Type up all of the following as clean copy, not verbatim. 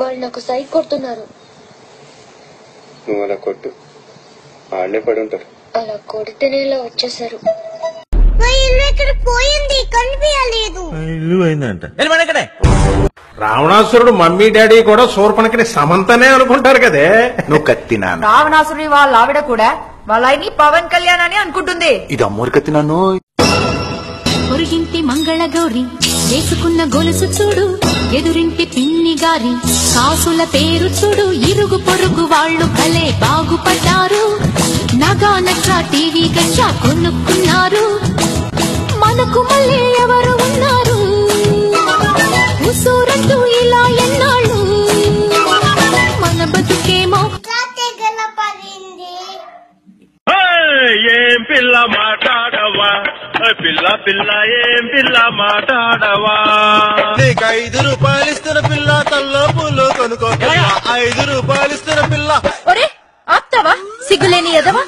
వాళ్ళు నాకు సైట్ కొడుతున్నారు. నువ్వు అలా కొట్టు, వాళ్ళే పడి ఉంటారు. అలా కొడితేనే ఇలా వచ్చేసారు. పోయింది, కనిపించలేదు. ఇల్లు పోయిందంట. రావణాసురుడు మమ్మీ డాడీ కూడా శూర్పణఖని సమంతనే అనుకుంటారు కదే. నువ్వు కత్తినా? రావణాసురుడి వాళ్ళ ఆవిడ కూడా వాళ్ళ ఆయన్ని పవన్ కళ్యాణ్ అని అనుకుంటుంది. ఇది అమ్మోరు కత్తినాను. పొరుగింటి మంగళ గౌరి వేసుకున్న గొలుసు చూడు, ఎదురింటి పిన్ని గారి కాసుల పేరు చూడు, ఇరుగు పొరుగు వాళ్ళు భలే బాగుపడ్డారు, నగా నచ్చ టీవీ గచ్చా కొనుక్కున్నారు, మనకు మళ్ళీ ఎవరు ఉన్నారు, ఉసూరట్టు ఇలా ఎన్నాళ్ళు, మన బతుకేమో ఏం పిల్ల మాట్లాడవా, పిల్ల పిల్ల ఏం పిల్ల మాట్లాడవా, నీకు 5 రూపాయలు ఇస్తున్న పిల్ల, తల్లో పూలు కొనుక్కో, 5 రూపాయలు ఇస్తున్న పిల్ల. ఒరే ఆప్తావా, సిగ్గులేని ఎదవా.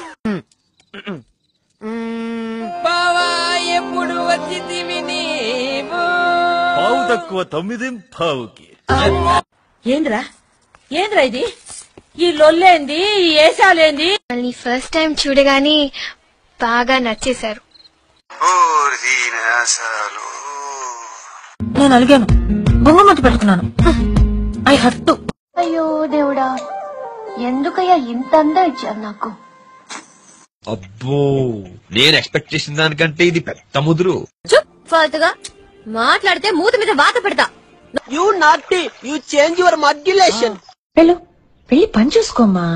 బావా ఎప్పుడు వచ్చింది నీవు? పావు తక్కువ 9 పావుకి. ఏంద్రా ఏంద్రా ఇది, ఈ లొల్లేంది, ఈ ఏసాలేంది? వాళ్ళని ఫస్ట్ టైం చూడగానే బాగా నచ్చేశారు. నేను అలిగాను, బొంగమతి పెట్టుకున్నాను. ఐ హట్టు. అయ్యో దేవుడా, ఎందుకయ్యా ఇంత అందం ఇచ్చారు నాకు? అబ్బో, నేను ఎక్స్పెక్ట్ చేసిన దానికంటే ఇది పెద్ద ముదురు. ఫాల్తుగా మాట్లాడితే మూత మీద వాత పెడతా. యు నాటి, యు చేంజ్ యువర్ మాడ్యులేషన్. వెళ్ళి పని చూసుకోమ్మా.